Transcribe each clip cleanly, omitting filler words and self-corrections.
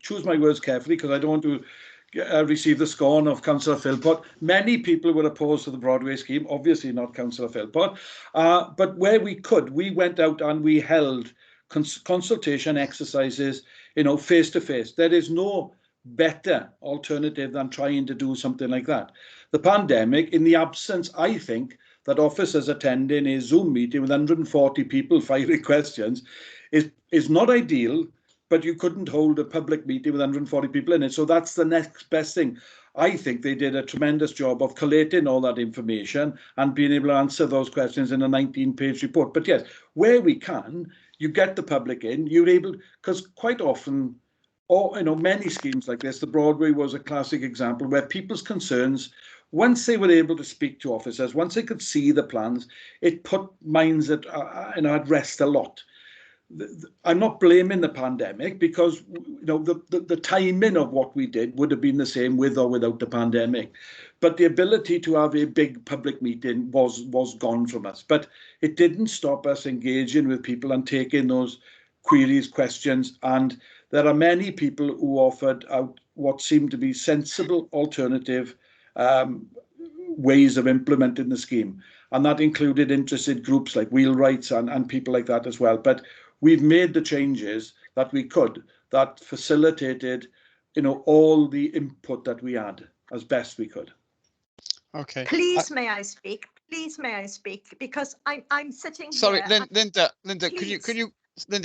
choose my words carefully because I don't want to receive the scorn of Councillor Philpott. Many people were opposed to the Broadway scheme, obviously not Councillor Philpott, but where we could, we went out and we held consultation exercises, face to face. There is no better alternative than trying to do something like that. The pandemic, in the absence, I think, that officers attending a Zoom meeting with 140 people firing questions is not ideal, but you couldn't hold a public meeting with 140 people in it. So that's the next best thing. I think they did a tremendous job of collating all that information and being able to answer those questions in a 19-page report. But yes, where we can, you get the public in, you're able, because quite often, or many schemes like this, the Broadway was a classic example where people's concerns, once they were able to speak to officers, once they could see the plans, it put minds at rest a lot. I'm not blaming the pandemic because the timing of what we did would have been the same with or without the pandemic, but the ability to have a big public meeting was gone from us. But it didn't stop us engaging with people and taking those queries, questions, and there are many people who offered out what seemed to be sensible alternative ways of implementing the scheme, and that included interested groups like Wheelwrights and people like that as well. But we've made the changes that we could, that facilitated, all the input that we had as best we could. Okay. Please, may I speak? Please, may I speak? Because I'm sitting Sorry, here. Linda, Linda,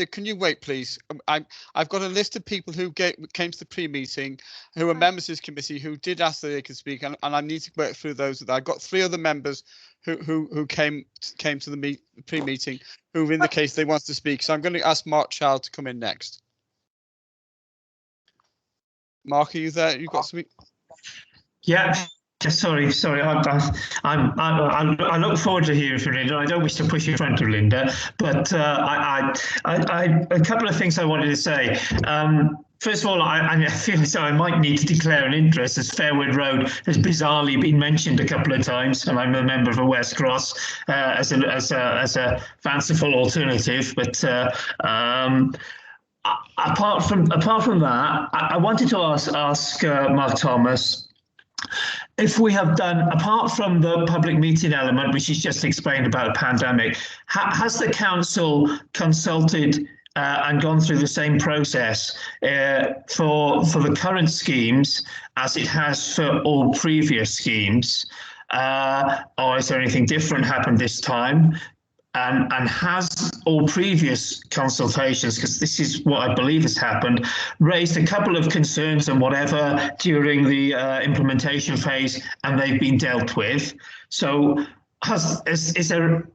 can you wait, please? I've got a list of people who came to the pre-meeting, who are members of this committee, who did ask that they could speak, and I need to work through those. I've got 3 other members who came to the pre-meeting who've indicated they want to speak. So I'm going to ask Mark Child to come in next. Mark, are you there? You've got something? Yeah. Sorry. I look forward to hearing from Linda. I don't wish to push in front of Linda, but I a couple of things I wanted to say. First of all, I feel as though I might need to declare an interest, as Fairwood Road has bizarrely been mentioned a couple of times, and I'm a member of a West Cross as a fanciful alternative. But apart from that, I wanted to ask Mark Thomas if we have done, apart from the public meeting element, which is just explained about the pandemic, has the council consulted and gone through the same process for the current schemes as it has for all previous schemes, or is there anything different happened this time? And has all previous consultations, because this is what I believe has happened, raised a couple of concerns and whatever during the implementation phase, and they've been dealt with. So is there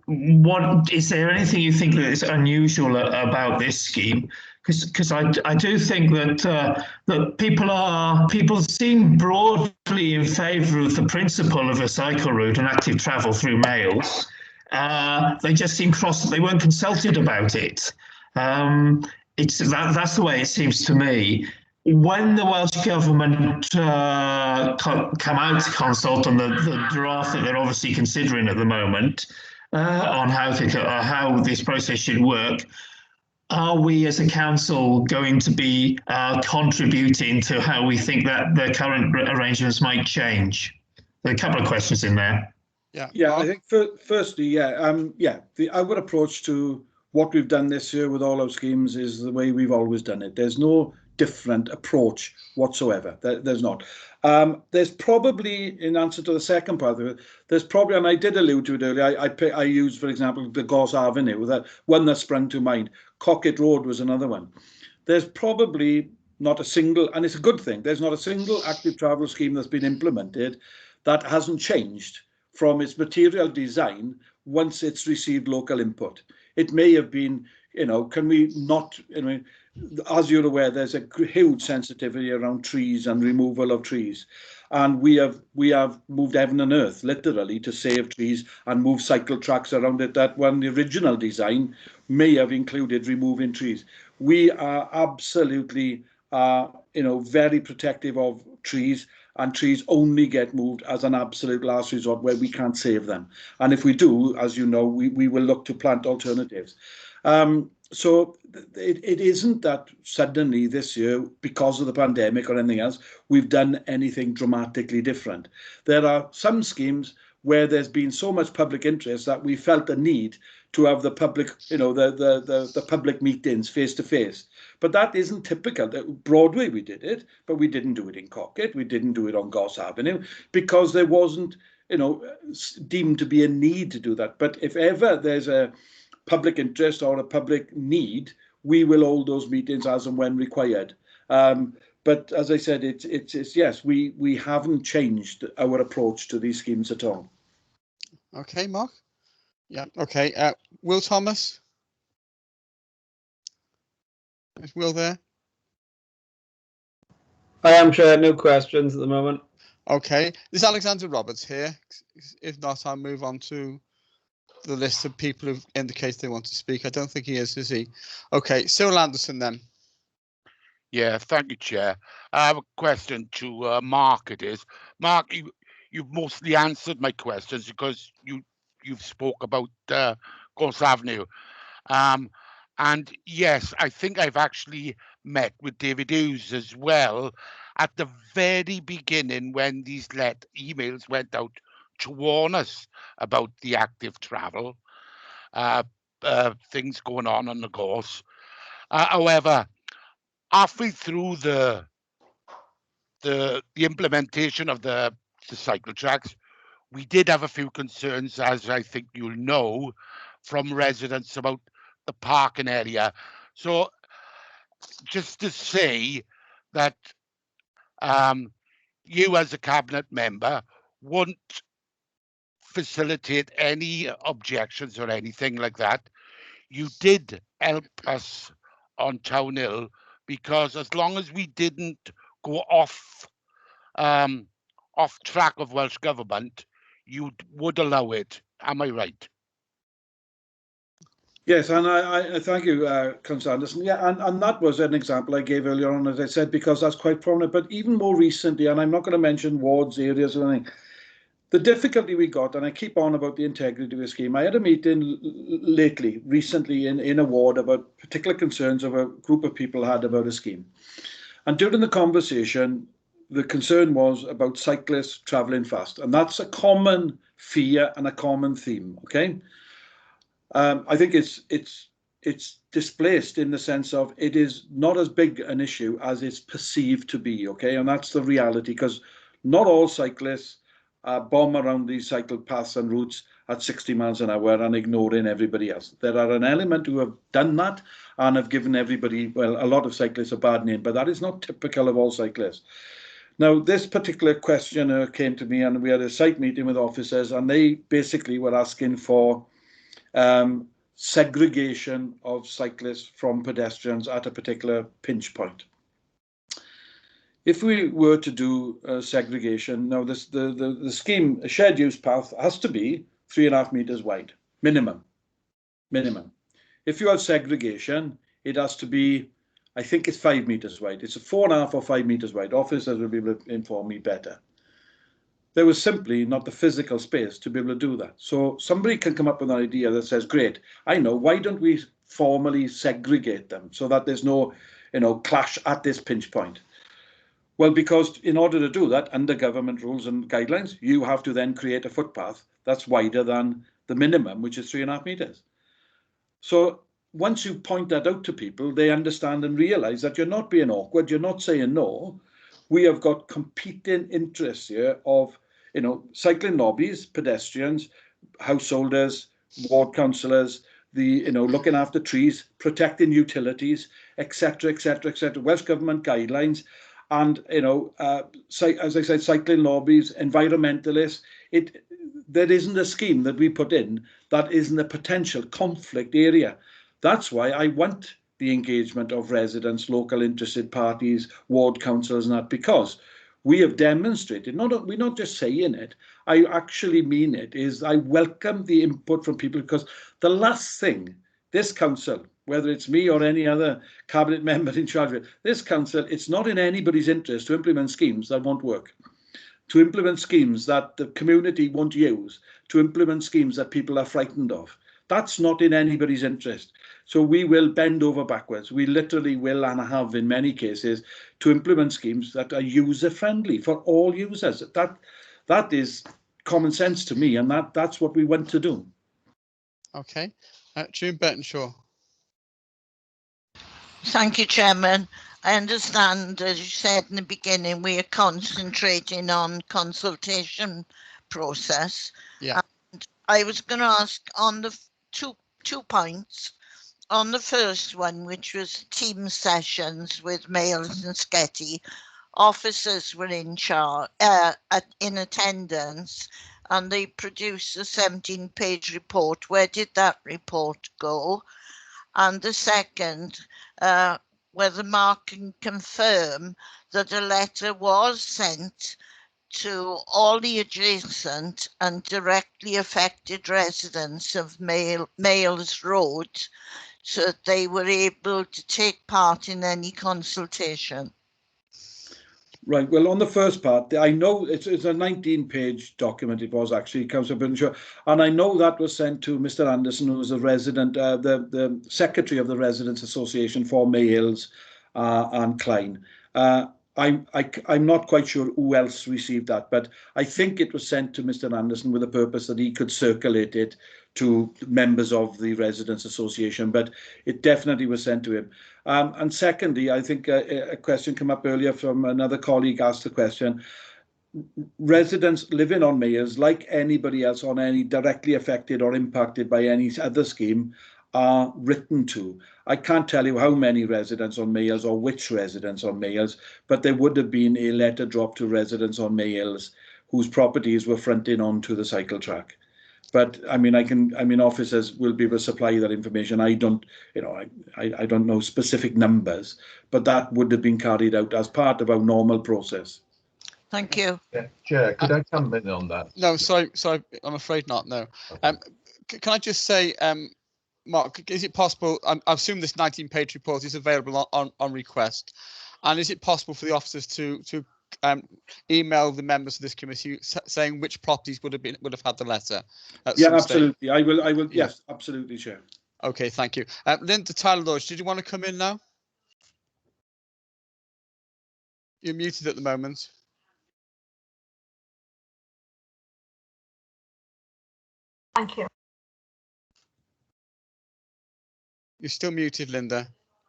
anything you think that is unusual about this scheme? Because I do think that people seem broadly in favour of the principle of a cycle route and active travel through Males. They just seem cross. They weren't consulted about it. That's the way it seems to me. When the Welsh Government come out to consult on the draft that they're obviously considering at the moment on how this process should work, are we as a council going to be contributing to how we think that the current arrangements might change? There are a couple of questions in there. Yeah, I think firstly, our approach to what we've done this year with all our schemes is the way we've always done it. There's no different approach whatsoever. There's not. There's probably, in answer to the second part of it, there's probably, and I did allude to it earlier, I used, for example, the Goss Avenue, that one that sprung to mind. Cocket Road was another one. There's probably not a single, and it's a good thing, there's not a single active travel scheme that's been implemented that hasn't changed from its material design once it's received local input. It may have been, can we not, as you're aware, there's a huge sensitivity around trees and removal of trees. And we have moved heaven and earth, literally, to save trees and move cycle tracks around it, that when the original design may have included removing trees. We are absolutely, very protective of trees, and trees only get moved as an absolute last resort where we can't save them. And if we do, as you know, we will look to plant alternatives. so it isn't that suddenly this year, because of the pandemic or anything else, we've done anything dramatically different. There are some schemes where there's been so much public interest that we felt the need to have the public, the public meetings face to face. But that isn't typical. Broadway, we did it, but we didn't do it in Cockett. We didn't do it on Goss Avenue because there wasn't, deemed to be a need to do that. But if ever there's a public interest or a public need, we will hold those meetings as and when required. But as I said, it's yes, we haven't changed our approach to these schemes at all. Okay, Mark. Yeah. Okay. Will Thomas. Is Will there? I am, Chair. No questions at the moment. Okay. Is Alexander Roberts here? If not, I'll move on to the list of people who've indicated they want to speak. I don't think he is he? Okay. Cyril Anderson then. Yeah, thank you, Chair. I have a question to Mark. It is Mark. You've mostly answered my questions because you've spoke about Goss Avenue, and yes, I think I've actually met with David Hughes as well at the very beginning when these emails went out to warn us about the active travel things going on the Goss. However, halfway through the implementation of the cycle tracks, we did have a few concerns, as I think you'll know, from residents about the parking area. So just to say that you as a cabinet member won't facilitate any objections or anything like that. You did help us on Town Hill because as long as we didn't go off track of Welsh Government, you would allow it. Am I right? Yes, and I thank you, Councillor Anderson. Yeah, and that was an example I gave earlier on, as I said, because that's quite prominent. But even more recently, and I'm not going to mention wards, areas, or anything, the difficulty we got, and I keep on about the integrity of the scheme. I had a meeting recently in a ward about particular concerns of a group of people had about a scheme. And during the conversation, the concern was about cyclists travelling fast. And that's a common fear and a common theme, okay? I think it's displaced in the sense of it is not as big an issue as it's perceived to be, okay? And that's the reality, because not all cyclists bomb around these cycle paths and routes at 60 miles an hour and ignoring everybody else. There are an element who have done that and have given everybody, well, a lot of cyclists a bad name, but that is not typical of all cyclists. Now, this particular questioner came to me and we had a site meeting with officers, and they basically were asking for segregation of cyclists from pedestrians at a particular pinch point. If we were to do segregation, now the scheme, a shared use path has to be 3.5 meters wide, minimum. If you have segregation, it has to be, I think it's 5 meters wide. It's a 4.5 or 5 meters wide. Officers will be able to inform me better. There was simply not the physical space to be able to do that. So somebody can come up with an idea that says, great, I know, why don't we formally segregate them so that there's no, clash at this pinch point? Well, because in order to do that, under government rules and guidelines, you have to then create a footpath that's wider than the minimum, which is 3.5 meters. So once you point that out to people, they understand and realize that you're not being awkward, you're not saying no. We have got competing interests here of, cycling lobbies, pedestrians, householders, ward councillors, looking after trees, protecting utilities, etc., etc., etc. Welsh Government guidelines, and as I said, cycling lobbies, environmentalists. There isn't a scheme that we put in that isn't a potential conflict area. That's why I want the engagement of residents, local interested parties, ward councillors, and that, because we have demonstrated, we're not just saying it, I actually mean it, is I welcome the input from people, because the last thing this council, whether it's me or any other cabinet member in charge of it, this council, it's not in anybody's interest to implement schemes that won't work, to implement schemes that the community won't use, to implement schemes that people are frightened of. That's not in anybody's interest. So we will bend over backwards. We literally will and have in many cases to implement schemes that are user friendly for all users. That is common sense to me, and that's what we want to do. Okay, June Burtonshaw. Thank you, Chairman. I understand, as you said in the beginning, we are concentrating on consultation process. Yeah. And I was going to ask on the two points. On the first one, which was team sessions with Males and Sketty, officers were in charge, in attendance, and they produced a 17-page report. Where did that report go? And the second, whether Mark can confirm that a letter was sent to all the adjacent and directly affected residents of Males Road so that they were able to take part in any consultation. Right. Well, on the first part, I know it's a 19-page document. It was actually, Councillor Burtonshaw, and I know that was sent to Mr. Anderson, who was a resident, the secretary of the Residents Association for Males and Klein. I'm not quite sure who else received that, but I think it was sent to Mr. Anderson with the purpose that he could circulate it to members of the Residents Association, but it definitely was sent to him. And secondly, I think a question came up earlier from another colleague asked the question. Residents living on Mayors, like anybody else on any directly affected or impacted by any other scheme, are written to. I can't tell you how many residents on Mayors or which residents on Mayors, but there would have been a letter dropped to residents on Mayors whose properties were fronting onto the cycle track. But I mean, officers will be able to supply that information. I don't know specific numbers, but that would have been carried out as part of our normal process. Thank you. Yeah, Chair, could I come in on that? No, sorry, I'm afraid not. No. Okay. Can I just say, Mark, is it possible? I assume this 19-page report is available on request, and is it possible for the officers to email the members of this committee saying which properties would have had the letter? Yeah, absolutely. I will. Yeah. Yes, absolutely, Chair. Okay, thank you. Linda Tyler-Lodge, did you want to come in now? You're muted at the moment. Thank you. You're still muted, Linda.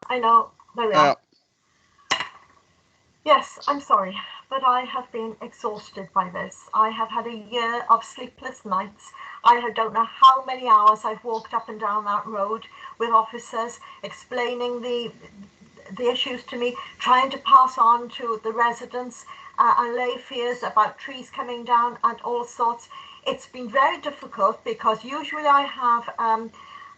I know. There we are. Yes, I'm sorry, but I have been exhausted by this. I have had a year of sleepless nights. I don't know how many hours I've walked up and down that road with officers explaining the issues to me, trying to pass on to the residents allay fears about trees coming down and all sorts. It's been very difficult because usually I have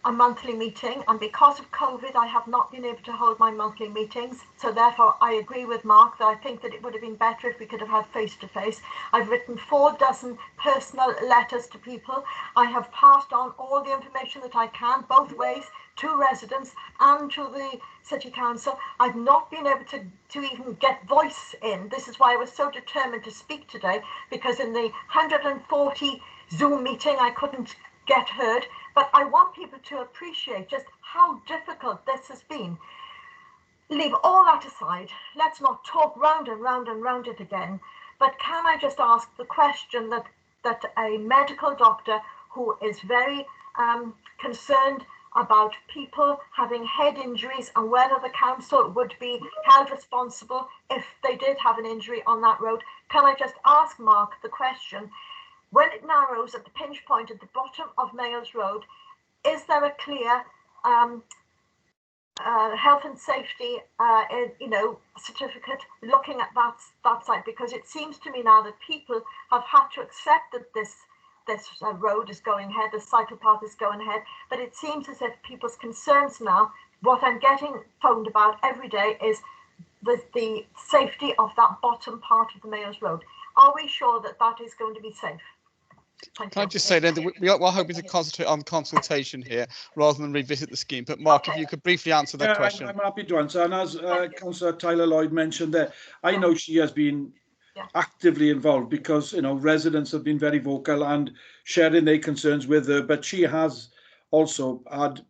a monthly meeting, and because of COVID I have not been able to hold my monthly meetings, so therefore I agree with Mark that I think that it would have been better if we could have had face-to-face. I've written 4 dozen personal letters to people. I have passed on all the information that I can both ways to residents and to the City Council. I've not been able to even get voice in. This is why I was so determined to speak today, because in the 140 Zoom meeting I couldn't get heard. But I want people to appreciate just how difficult this has been. Leave all that aside. Let's not talk round and round and round it again. But can I just ask the question that a medical doctor who is very concerned about people having head injuries and whether the council would be held responsible if they did have an injury on that road, can I just ask Mark the question? When it narrows at the pinch point at the bottom of Mayors Road, is there a clear health and safety, certificate looking at that site? Because it seems to me now that people have had to accept that this road is going ahead, the cycle path is going ahead, but it seems as if people's concerns now, what I'm getting phoned about every day is the safety of that bottom part of the Mayors Road. Are we sure that that is going to be safe? Can I just say, Linda, we're hoping to concentrate on consultation here rather than revisit the scheme. But Mark, if you could briefly answer that question. I'm happy to answer. And as Councillor Tyler-Lloyd mentioned there, I know she has been actively involved because residents have been very vocal and sharing their concerns with her. But she has also had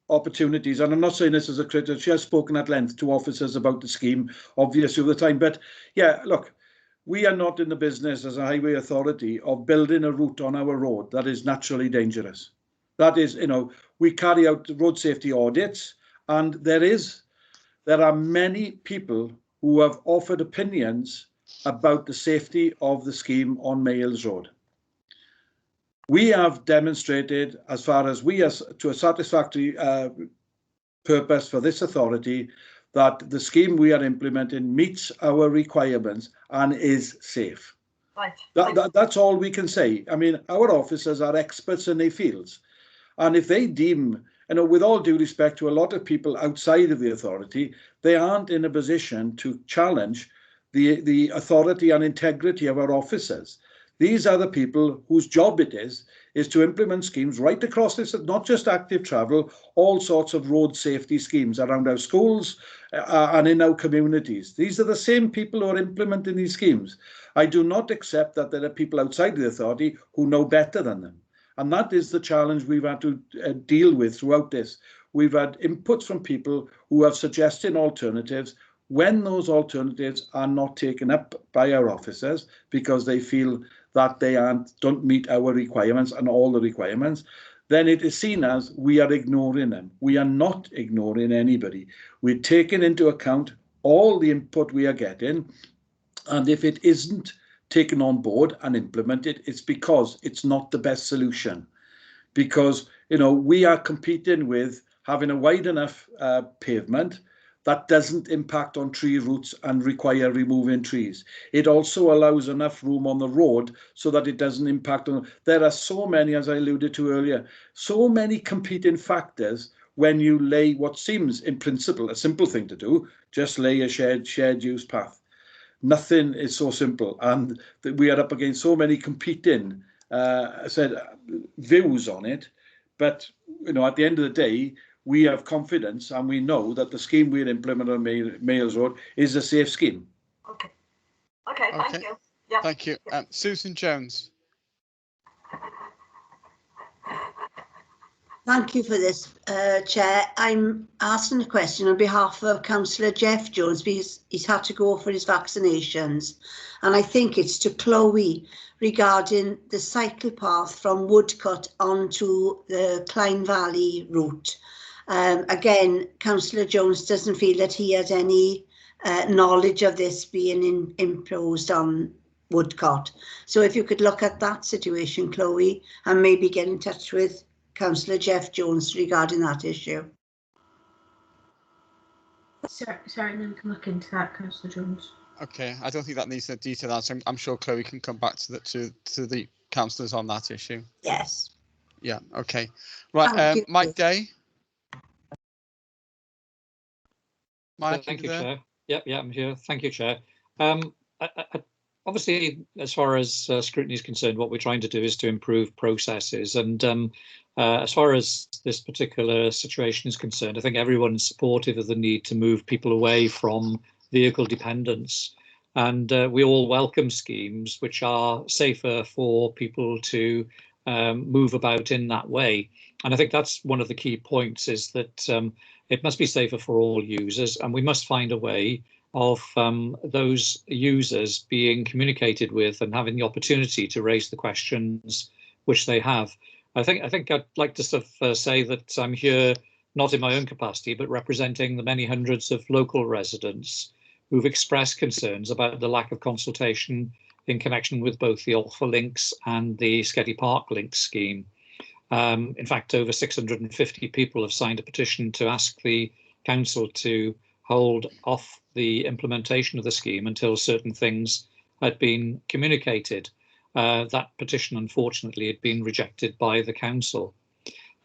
opportunities, and I'm not saying this as a critic, she has spoken at length to officers about the scheme, obviously, over the time. But yeah, look, we are not in the business as a highway authority of building a route on our road that is naturally dangerous. That is, we carry out road safety audits, and there are many people who have offered opinions about the safety of the scheme on Mayles Road. We have demonstrated, as far as we are to a satisfactory purpose for this authority, that the scheme we are implementing meets our requirements and is safe. Right. That's all we can say. I mean, our officers are experts in their fields. And if they deem, with all due respect to a lot of people outside of the authority, they aren't in a position to challenge the authority and integrity of our officers. These are the people whose job it is to implement schemes right across this, not just active travel, all sorts of road safety schemes around our schools and in our communities. These are the same people who are implementing these schemes. I do not accept that there are people outside the authority who know better than them. And that is the challenge we've had to deal with throughout this. We've had inputs from people who have suggested alternatives. When those alternatives are not taken up by our officers because they feel that they don't meet our requirements and all the requirements, then it is seen as we are ignoring them. We are not ignoring anybody. We're taking into account all the input we are getting, and if it isn't taken on board and implemented, it's because it's not the best solution. Because we are competing with having a wide enough pavement that doesn't impact on tree roots and require removing trees. It also allows enough room on the road so that it doesn't impact on. There are so many, as I alluded to earlier, so many competing factors when you lay what seems in principle a simple thing to do, just lay a shared use path. Nothing is so simple, and we are up against so many competing views on it. But at the end of the day, we have confidence and we know that the scheme we're implementing on Mayles Road is a safe scheme. Okay, thank you. Yeah. Thank you. Susan Jones. Thank you for this, Chair. I'm asking a question on behalf of Councillor Jeff Jones because he's had to go for his vaccinations. And I think it's to Chloe regarding the cycle path from Woodcut onto the Clyne Valley route. Again, Councillor Jones doesn't feel that he has any knowledge of this being imposed on Woodcut. So if you could look at that situation, Chloe, and maybe get in touch with Councillor Jeff Jones regarding that issue. Sorry, no, we can look into that, Councillor Jones. Okay, I don't think that needs a detailed answer. I'm sure Chloe can come back to the councillors on that issue. Yes. Yeah. Okay. Right. Mike Day. Mike, thank you, Chair. Yeah, I'm here. Thank you, Chair. Obviously, as far as scrutiny is concerned, what we're trying to do is to improve processes. And as far as this particular situation is concerned, I think everyone's supportive of the need to move people away from vehicle dependence. And we all welcome schemes which are safer for people to move about in that way. And I think that's one of the key points, is that it must be safer for all users, and we must find a way of those users being communicated with and having the opportunity to raise the questions which they have. I think I'd like to sort of say that I'm here not in my own capacity, but representing the many hundreds of local residents who've expressed concerns about the lack of consultation in connection with both the Alpha Links and the Sketty Park Links scheme. In fact, over 650 people have signed a petition to ask the council to hold off the implementation of the scheme until certain things had been communicated. That petition, unfortunately, had been rejected by the council.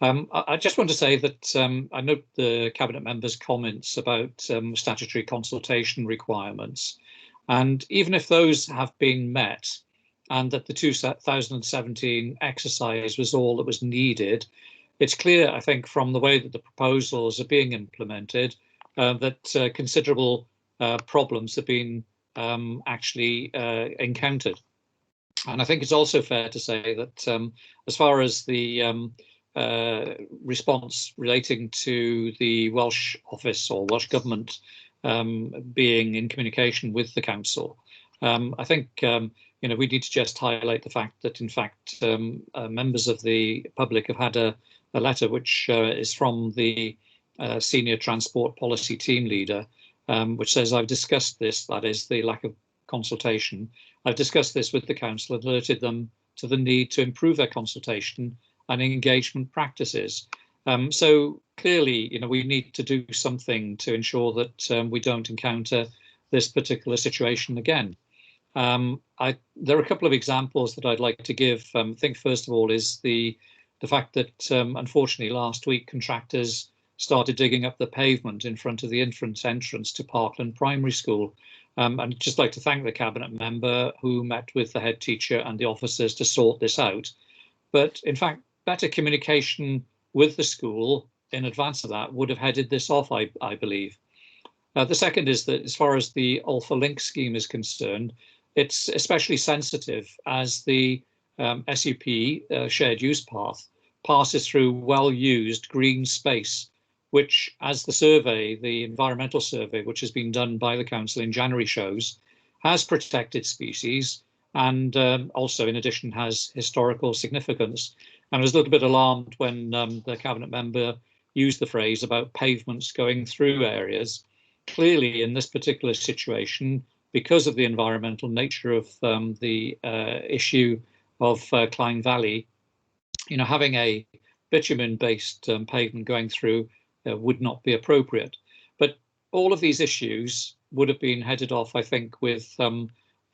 I just want to say that I note the Cabinet members' comments about statutory consultation requirements. And even if those have been met, and that the 2017 exercise was all that was needed, it's clear, I think, from the way that the proposals are being implemented, that considerable problems have been actually encountered. And I think it's also fair to say that as far as the response relating to the Welsh office or Welsh government being in communication with the council. I think we need to just highlight the fact that, in fact, members of the public have had a letter which is from the senior transport policy team leader, which says, I've discussed this, that is the lack of consultation. I've discussed this with the council, alerted them to the need to improve their consultation and engagement practices. So clearly, we need to do something to ensure that we don't encounter this particular situation again. There are a couple of examples that I'd like to give. I think first of all is the fact that unfortunately last week contractors started digging up the pavement in front of the entrance to Parkland Primary School. And I'd just like to thank the cabinet member who met with the head teacher and the officers to sort this out. But in fact, better communication with the school in advance of that would have headed this off, I believe. The second is that as far as the Alpha Link scheme is concerned, it's especially sensitive as the SUP, shared use path, passes through well-used green space, which, as the survey, the environmental survey, which has been done by the council in January shows, has protected species and also, in addition, has historical significance. And I was a little bit alarmed when the cabinet member used the phrase about pavements going through areas. Clearly, in this particular situation, because of the environmental nature of the issue of Clyne Valley, having a bitumen-based pavement going through would not be appropriate. But all of these issues would have been headed off, I think, with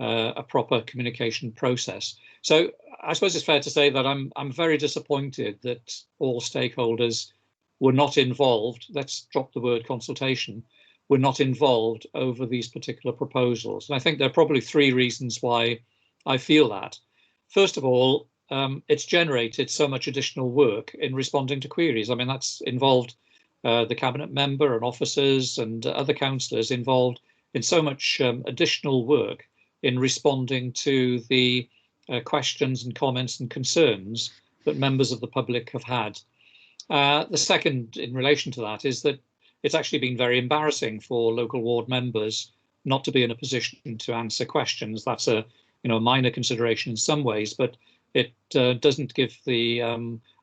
a proper communication process. So I suppose it's fair to say that I'm very disappointed that all stakeholders were not involved. Let's drop the word consultation. Were not involved over these particular proposals. And I think there are probably three reasons why I feel that. First of all, it's generated so much additional work in responding to queries. I mean, that's involved the cabinet member and officers and other councillors involved in so much additional work in responding to the questions and comments and concerns that members of the public have had. The second in relation to that is that it's actually been very embarrassing for local ward members not to be in a position to answer questions. That's a minor consideration in some ways, but it doesn't give the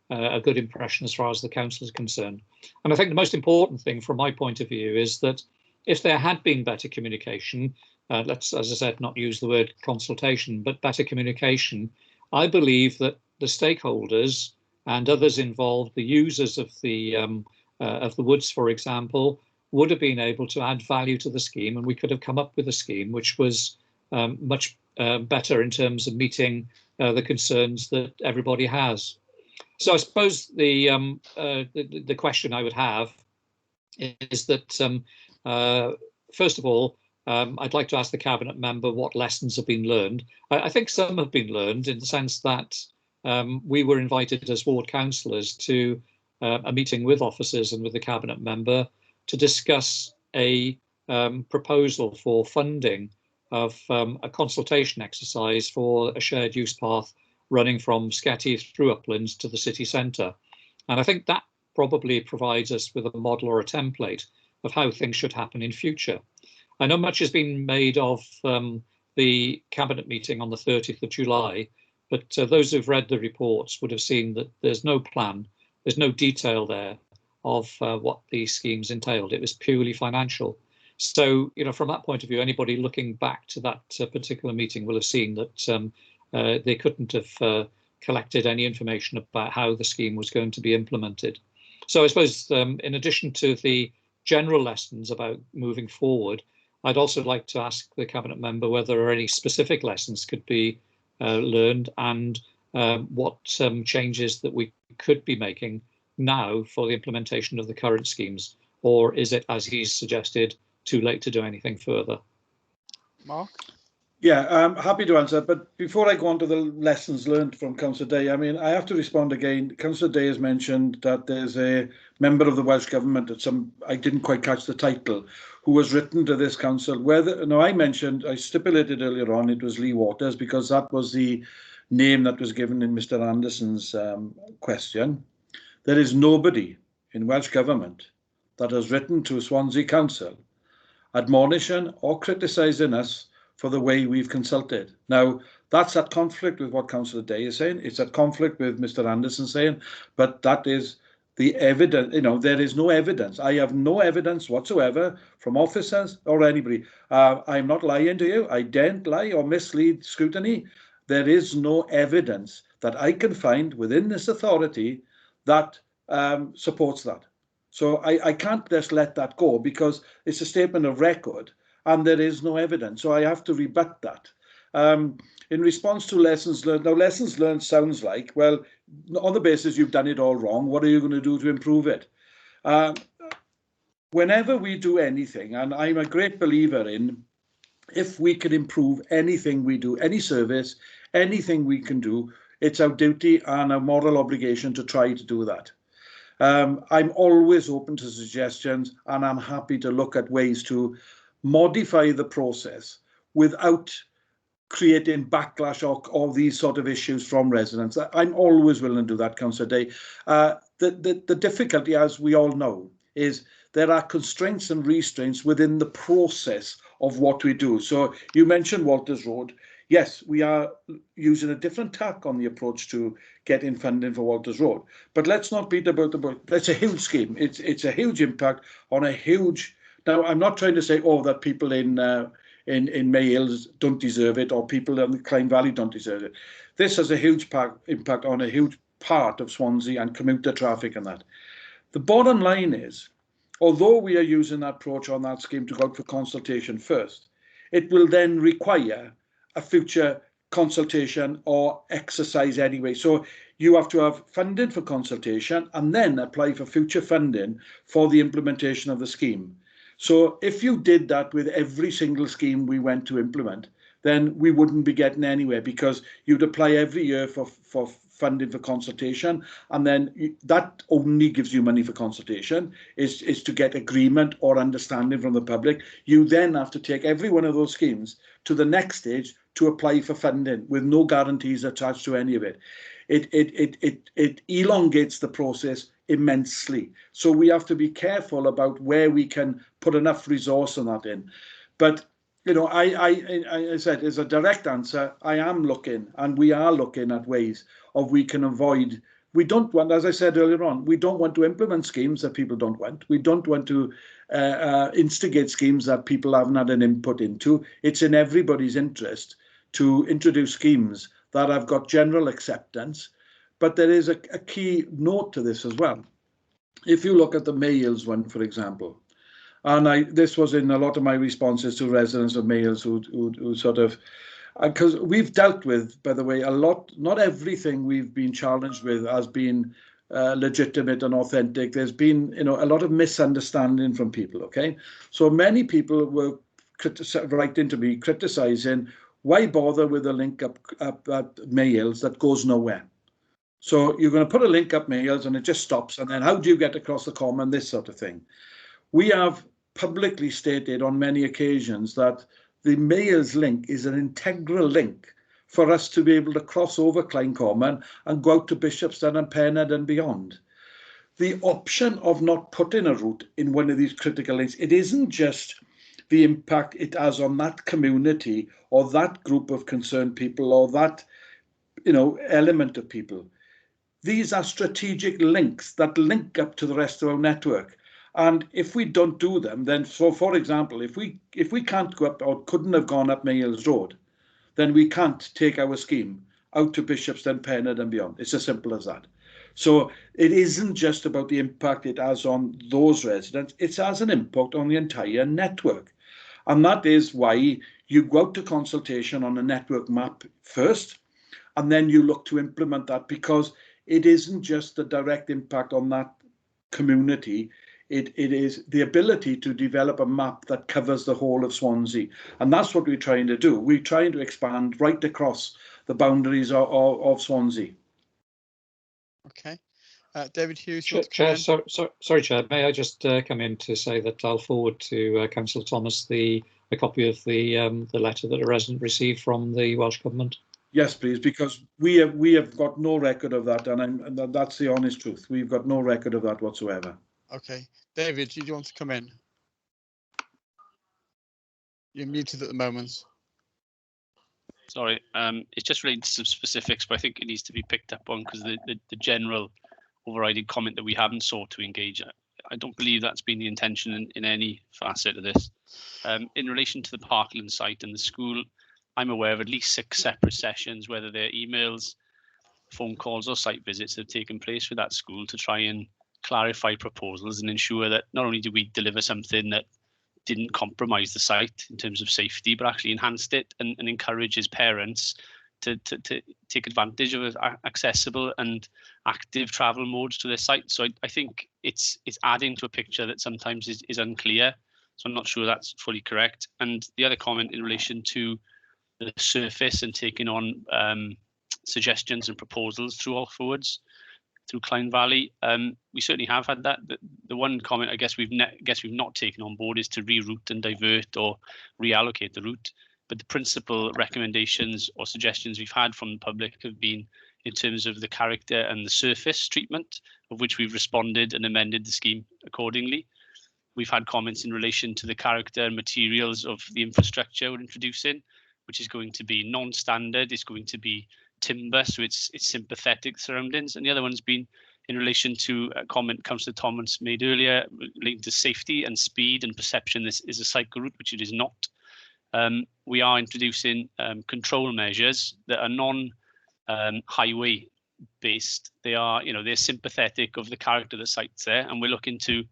a good impression as far as the council is concerned. And I think the most important thing from my point of view is that if there had been better communication, let's, as I said, not use the word consultation, but better communication, I believe that the stakeholders and others involved, the users of the woods, for example, would have been able to add value to the scheme, and we could have come up with a scheme which was much better in terms of meeting the concerns that everybody has. So I suppose the question I would have is that, first of all, I'd like to ask the cabinet member what lessons have been learned. I think some have been learned in the sense that we were invited as ward councillors to a meeting with officers and with the cabinet member to discuss a proposal for funding of a consultation exercise for a shared use path running from Scrutiny through Uplands to the city centre. And I think that probably provides us with a model or a template of how things should happen in future. I know much has been made of the cabinet meeting on the 30th of July, but those who've read the reports would have seen that there's no plan, there's no detail there of what these schemes entailed. It was purely financial. So, from that point of view, anybody looking back to that particular meeting will have seen that they couldn't have collected any information about how the scheme was going to be implemented. So I suppose in addition to the general lessons about moving forward, I'd also like to ask the cabinet member whether there are any specific lessons could be learned and what changes that we could be making now for the implementation of the current schemes, or is it, as he's suggested, too late to do anything further? Mark? Yeah, I'm happy to answer, but before I go on to the lessons learned from Councillor Day, I mean, I have to respond again. Councillor Day has mentioned that there's a member of the Welsh Government, I didn't quite catch the title, who has written to this council. I stipulated earlier on it was Lee Waters because that was the name that was given in Mr. Anderson's question. There is nobody in Welsh Government that has written to Swansea Council admonishing or criticising us for the way we've consulted. Now, that's at conflict with what Councillor Day is saying. It's at conflict with Mr. Anderson saying, but that is the evidence. There is no evidence. I have no evidence whatsoever from officers or anybody. I'm not lying to you. I daren't lie or mislead scrutiny. There is no evidence that I can find within this authority that supports that. So I can't just let that go because it's a statement of record and there is no evidence. So I have to rebut that. In response to lessons learned, now lessons learned sounds like, well, on the basis you've done it all wrong, what are you going to do to improve it? Whenever we do anything, and I'm a great believer in, if we can improve anything we do, any service, anything we can do, it's our duty and our moral obligation to try to do that. I'm always open to suggestions and I'm happy to look at ways to modify the process without creating backlash or these sort of issues from residents. I'm always willing to do that, Councillor Day. The difficulty, as we all know, is there are constraints and restraints within the process of what we do. So you mentioned Walters Road. Yes, we are using a different tack on the approach to getting funding for Walters Road. But let's not beat about the bush. It's a huge scheme. It's a huge impact on a huge. Now, I'm not trying to say, oh, that people in Mayhill don't deserve it or people in the Clyde Valley don't deserve it. This has a huge impact on a huge part of Swansea and commuter traffic and that. The bottom line is, although we are using that approach on that scheme to go out for consultation first, it will then require a future consultation or exercise anyway. So you have to have funding for consultation and then apply for future funding for the implementation of the scheme. So if you did that with every single scheme we went to implement, then we wouldn't be getting anywhere because you'd apply every year for funding for consultation, and then that only gives you money for consultation, is to get agreement or understanding from the public. You then have to take every one of those schemes to the next stage to apply for funding with no guarantees attached to any of it. It elongates the process immensely. So we have to be careful about where we can put enough resource on that in. But I said, as a direct answer, I am looking, and we are looking at ways of we can avoid. We don't want, as I said earlier on, we don't want to implement schemes that people don't want. We don't want to instigate schemes that people haven't had an input into. It's in everybody's interest to introduce schemes that have got general acceptance. But there is a key note to this as well. If you look at the Mayhills one, for example, and this was in a lot of my responses to residents of Mayhills who sort of, because we've dealt with, by the way, a lot, not everything we've been challenged with has been legitimate and authentic. There's been, a lot of misunderstanding from people, okay? So many people were writing to me, criticising, why bother with a link up at Mayhills that goes nowhere? So you're going to put a link up Mayhills and it just stops, and then how do you get across the common, this sort of thing. We have publicly stated on many occasions that the Mayhills link is an integral link for us to be able to cross over Clyde Common and go out to Bishopston and Penard and beyond. The option of not putting a route in one of these critical links, it isn't just the impact it has on that community or that group of concerned people or that element of people. These are strategic links that link up to the rest of our network. And if we don't do them, then, so for example, if we can't go up or couldn't have gone up Mayhills Road, then we can't take our scheme out to Bishopston, Penard and beyond. It's as simple as that. So it isn't just about the impact it has on those residents, it has an impact on the entire network. And that is why you go out to consultation on a network map first, and then you look to implement that, because it isn't just the direct impact on that community. It is the ability to develop a map that covers the whole of Swansea. And that's what we're trying to do. We're trying to expand right across the boundaries of Swansea. Okay. David Hughes. Chair, sorry, Chair. May I just come in to say that I'll forward to Councillor Thomas a copy of the letter that a resident received from the Welsh Government. Yes, please, because we have got no record of that, and that's the honest truth. We've got no record of that whatsoever. Okay, David, do you want to come in? You're muted at the moment. Sorry, it's just related to some specifics, but I think it needs to be picked up on because the general overriding comment that we haven't sought to engage. I don't believe that's been the intention in any facet of this. In relation to the Parkland site and the school, I'm aware of at least 6 separate sessions, whether they're emails, phone calls or site visits that have taken place with that school to try and clarify proposals and ensure that not only do we deliver something that didn't compromise the site in terms of safety, but actually enhanced it and encourages parents to take advantage of accessible and active travel modes to their site. So I think it's adding to a picture that sometimes is unclear. So I'm not sure that's fully correct. And the other comment in relation to the surface and taking on suggestions and proposals through all forwards through Clyne Valley, we certainly have had that. The one comment I guess we've not taken on board is to reroute and divert or reallocate the route. But the principal recommendations or suggestions we've had from the public have been in terms of the character and the surface treatment, of which we've responded and amended the scheme accordingly. We've had comments in relation to the character and materials of the infrastructure we're introducing, which is going to be non-standard, it's going to be timber, so it's sympathetic surroundings. And the other one's been in relation to a comment Councillor Thomas made earlier relating to safety and speed and perception. This is a cycle route, which it is not. We are introducing control measures that are non-highway based. They are, they're sympathetic of the character of the site's there, and we're looking to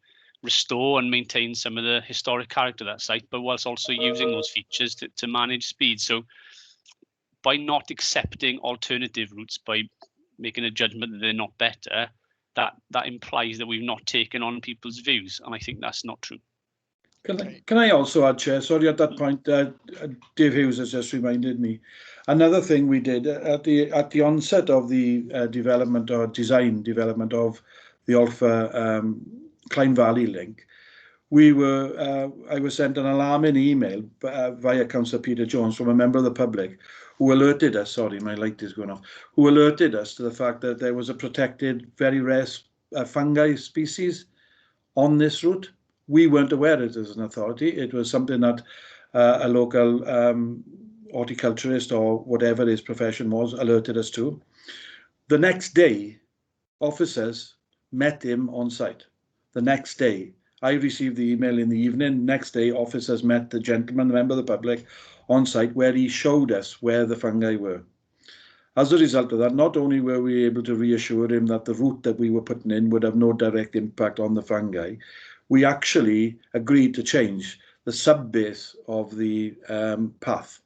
restore and maintain some of the historic character of that site, but whilst also using those features to manage speed. So by not accepting alternative routes, by making a judgment that they're not better, that implies that we've not taken on people's views, and I think that's not true. Can I also add, Chair? Sorry, at that point, Dave Hughes has just reminded me. Another thing we did at the onset of the development or design development of the Alpha Clyne Valley link, I was sent an alarming email via Councillor Peter Jones from a member of the public who alerted us. Sorry, my light is going off. Who alerted us to the fact that there was a protected, very rare fungi species on this route. We weren't aware of it as an authority. It was something that a local horticulturist or whatever his profession was alerted us to. The next day, officers met him on site. The next day, I received the email in the evening. Next day, officers met the gentleman, the member of the public, on site where he showed us where the fungi were. As a result of that, not only were we able to reassure him that the route that we were putting in would have no direct impact on the fungi, we actually agreed to change the sub-base of the path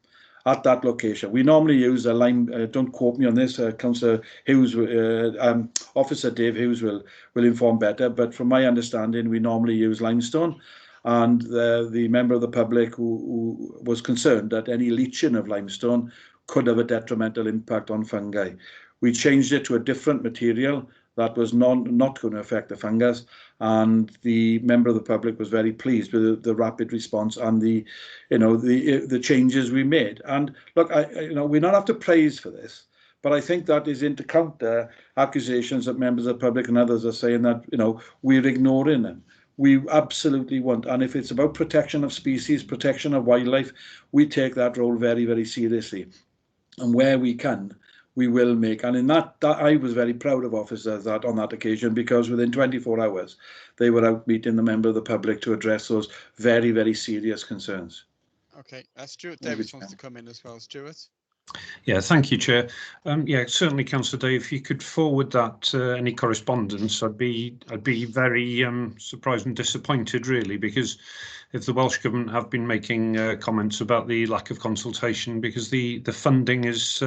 at that location. We normally use a lime, don't quote me on this, Councillor Hughes, Officer Dave Hughes will inform better, but from my understanding, we normally use limestone. And the member of the public who was concerned that any leaching of limestone could have a detrimental impact on fungi. We changed it to a different material that was not going to affect the fungus, and the member of the public was very pleased with the rapid response and the changes we made. And look, we're not after praise for this, but I think that is to counter accusations that members of the public and others are saying that we're ignoring them. We absolutely want, and if it's about protection of species, protection of wildlife, we take that role very, very seriously. And where we can, we will make. And in that I was very proud of officers that on that occasion, because within 24 hours, they were out meeting the member of the public to address those very, very serious concerns. Okay, Stuart Davis wants to come in as well. Stuart? Yeah, thank you, Chair. Yeah, certainly, Councillor Dave, if you could forward that any correspondence, I'd be very surprised and disappointed, really, because if the Welsh Government have been making comments about the lack of consultation, because the funding is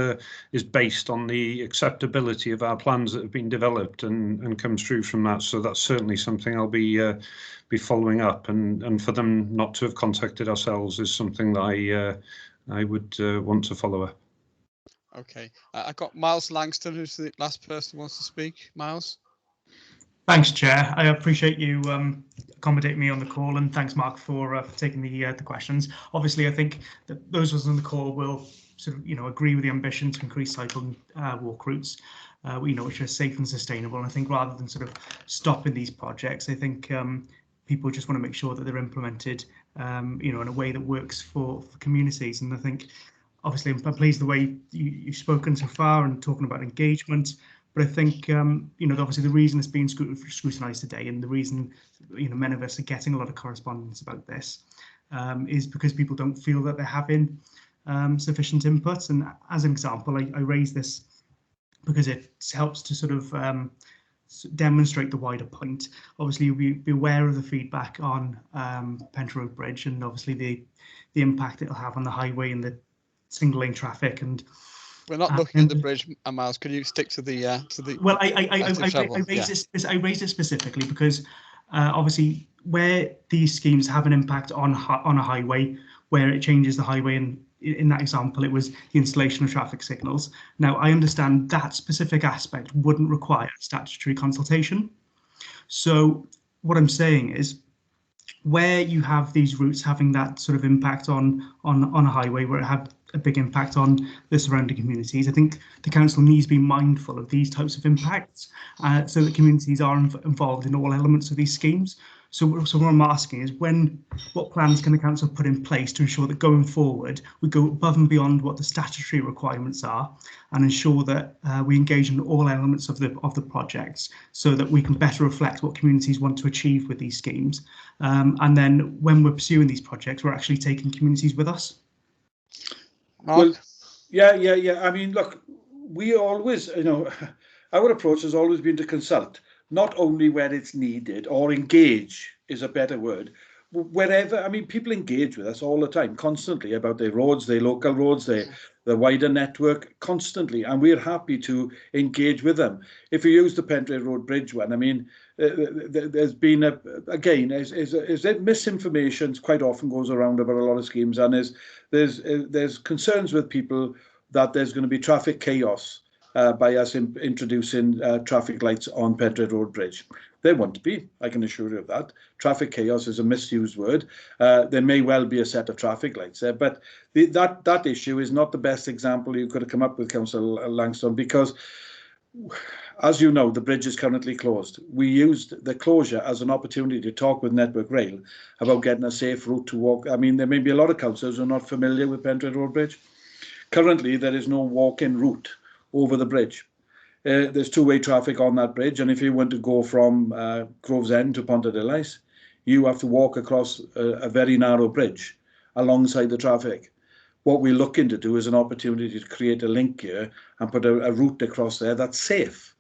based on the acceptability of our plans that have been developed and comes through from that. So that's certainly something I'll be following up, and for them not to have contacted ourselves is something that I would want to follow up. Okay, I've got Miles Langston, who's the last person who wants to speak. Miles? Thanks, Chair. I appreciate you accommodating me on the call, and thanks, Mark, for taking the questions. Obviously, I think that those of us on the call will sort of, agree with the ambition to increase cycle walk routes, which are safe and sustainable. And I think rather than sort of stopping these projects, I think people just want to make sure that they're implemented, in a way that works for communities. And I think, obviously, I'm pleased the way you've spoken so far and talking about engagement. But I think, obviously the reason it's being scrutinised today, and the reason, many of us are getting a lot of correspondence about this, is because people don't feel that they're having sufficient input. And as an example, I raise this because it helps to sort of demonstrate the wider point. Obviously, you'll be aware of the feedback on Pentre Road Bridge, and obviously the impact it'll have on the highway and the single lane traffic. And we're not looking at the bridge, Miles. Could you stick to the Well, I raised it specifically because obviously where these schemes have an impact on a highway, where it changes the highway, and in that example, it was the installation of traffic signals. Now, I understand that specific aspect wouldn't require statutory consultation. So what I'm saying is, where you have these routes having that sort of impact on a highway, where it had a big impact on the surrounding communities, I think the council needs to be mindful of these types of impacts, so that communities are involved in all elements of these schemes. So what I'm asking is, what plans can the council put in place to ensure that going forward we go above and beyond what the statutory requirements are, and ensure that we engage in all elements of the projects, so that we can better reflect what communities want to achieve with these schemes, and then when we're pursuing these projects, we're actually taking communities with us. Mark? Well, yeah. I mean, look, we always, our approach has always been to consult, not only where it's needed, or engage is a better word. Wherever, I mean, people engage with us all the time, constantly, about their roads, their local roads, the wider network, constantly, and we're happy to engage with them. If you use the Pentre Road Bridge one, I mean, there's been misinformation quite often goes around about a lot of schemes, and there's concerns with people that there's going to be traffic chaos by us introducing traffic lights on Pentre Road Bridge. There won't be, I can assure you of that. Traffic chaos is a misused word. There may well be a set of traffic lights there, but that issue is not the best example you could have come up with, Councillor Langstone, because, as you know, the bridge is currently closed. We used the closure as an opportunity to talk with Network Rail about getting a safe route to walk. I mean, there may be a lot of councillors who are not familiar with Pentre Road Bridge. Currently, there is no walk-in route over the bridge. There's two-way traffic on that bridge, and if you want to go from Grovesend to Ponta de Lais, you have to walk across a very narrow bridge alongside the traffic. What we're looking to do is an opportunity to create a link here and put a route across there that's safe.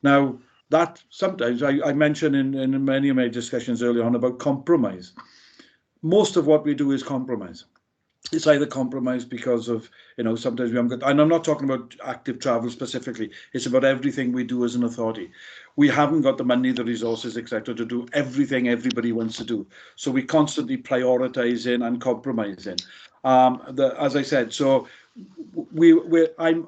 Now, that sometimes I mentioned in many of my discussions earlier on about compromise. Most of what we do is compromise. It's either compromise because of, sometimes we haven't got, and I'm not talking about active travel specifically, it's about everything we do as an authority. We haven't got the money, the resources, etc., to do everything everybody wants to do. So we constantly prioritising and compromising. As I said, so I'm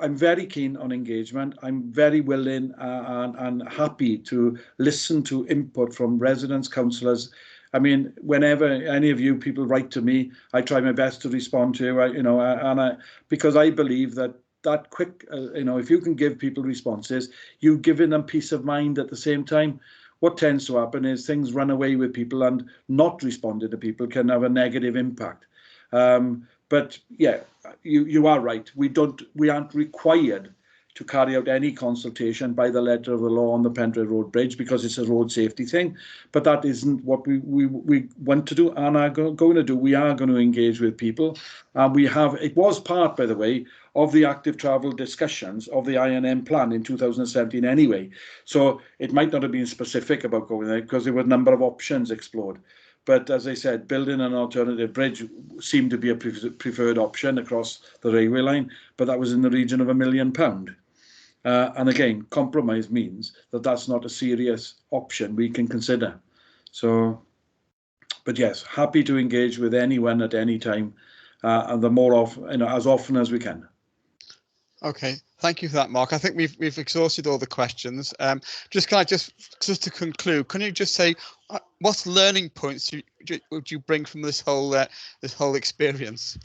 very keen on engagement. I'm very willing and happy to listen to input from residents, councillors. I mean, whenever any of you people write to me, I try my best to respond to, because I believe that quick, if you can give people responses, you're giving them peace of mind at the same time. What tends to happen is things run away with people, and not responding to people can have a negative impact. But yeah, you are right. We aren't required to carry out any consultation by the letter of the law on the Pentre Road Bridge, because it's a road safety thing. But that isn't what we want to do and are going to do. We are going to engage with people. It was part, by the way, of the active travel discussions of the INM plan in 2017 anyway. So it might not have been specific about going there, because there were a number of options explored. But as I said, building an alternative bridge seemed to be a preferred option across the railway line, but that was in the region of £1 million. And again, compromise means that that's not a serious option we can consider. So, but yes, happy to engage with anyone at any time, and the more of, as often as we can. Okay, thank you for that, Mark. I think we've exhausted all the questions. Just to conclude, can you just say what learning points would you bring from this whole experience?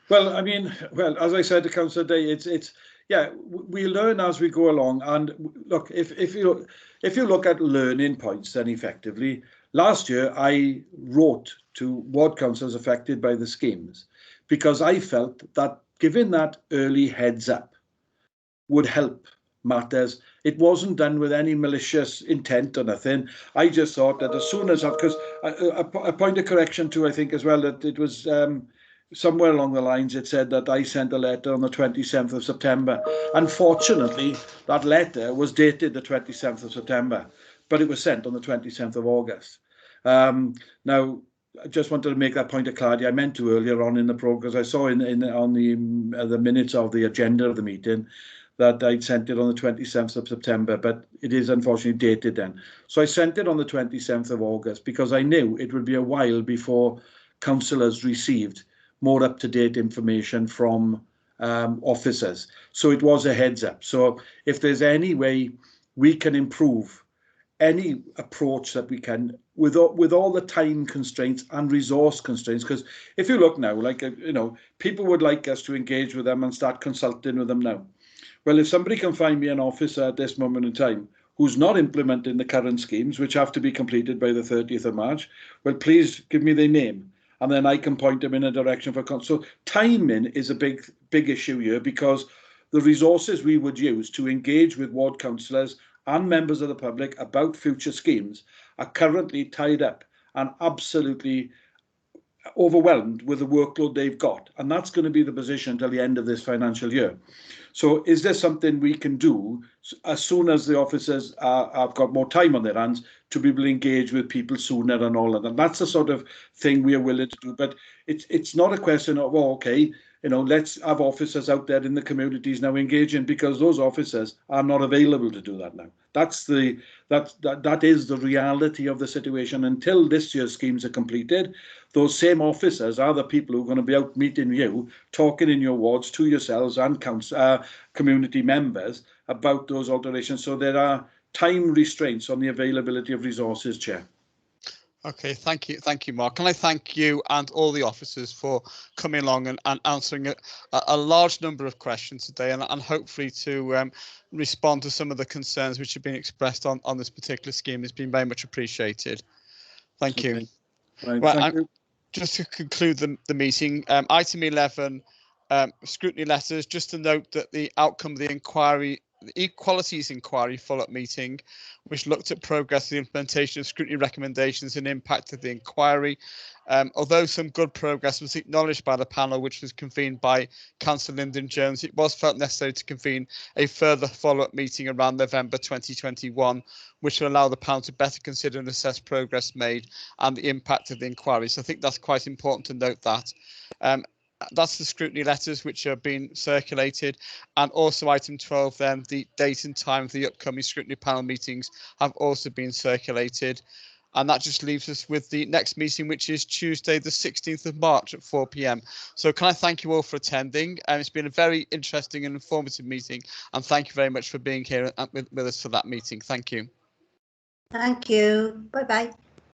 Well, I mean, as I said to Councillor Day, it's yeah, we learn as we go along. And look, if you look at learning points, then effectively, last year I wrote to ward councillors affected by the schemes because I felt that giving that early heads up would help matters. It wasn't done with any malicious intent or nothing. I just thought that as soon as, because a point of correction too, I think as well, that it was somewhere along the lines it said that I sent a letter on the 27th of September. Unfortunately, that letter was dated the 27th of September, but it was sent on the 27th of August. Now, I just wanted to make that point of clarity. I meant to earlier on in the program, because I saw on the minutes of the agenda of the meeting that I'd sent it on the 27th of September, but it is unfortunately dated then. So I sent it on the 27th of August because I knew it would be a while before councillors received more up-to-date information from officers. So it was a heads up. So if there's any way we can improve any approach that we can with all the time constraints and resource constraints, because if you look now, like, people would like us to engage with them and start consulting with them now. Well, if somebody can find me an officer at this moment in time who's not implementing the current schemes, which have to be completed by the 30th of March, well, please give me their name, and then I can point them in a direction for. So timing is a big issue here, because the resources we would use to engage with ward councillors and members of the public about future schemes are currently tied up and absolutely overwhelmed with the workload they've got. And that's going to be the position until the end of this financial year. So is there something we can do as soon as the officers have got more time on their hands to be able to engage with people sooner and all of that? That's the sort of thing we are willing to do. But it's not a question of, oh, okay, let's have officers out there in the communities now engaging, because those officers are not available to do that now. That is the reality of the situation. Until this year's schemes are completed, those same officers are the people who are going to be out meeting you, talking in your wards to yourselves and community members about those alterations. So there are time restraints on the availability of resources, Chair. Okay, thank you, Mark. Can I thank you and all the officers for coming along and answering a large number of questions today, and hopefully to respond to some of the concerns which have been expressed on this particular scheme. It's been very much appreciated. Thank you. Right, thank you. Just to conclude the meeting, item 11, scrutiny letters. Just to note that the outcome of the inquiry, the Equalities Inquiry follow-up meeting, which looked at progress of the implementation of scrutiny recommendations and impact of the inquiry. Although some good progress was acknowledged by the panel, which was convened by Councillor Lyndon Jones, it was felt necessary to convene a further follow-up meeting around November 2021, which will allow the panel to better consider and assess progress made and the impact of the inquiry. So I think that's quite important to note that. That's the scrutiny letters which are being circulated, and also item 12 then, the date and time of the upcoming scrutiny panel meetings have also been circulated, and that just leaves us with the next meeting, which is Tuesday the 16th of March at 4 p.m. So can I thank you all for attending, and it's been a very interesting and informative meeting, and thank you very much for being here with us for that meeting. Thank you. Thank you. Bye-bye.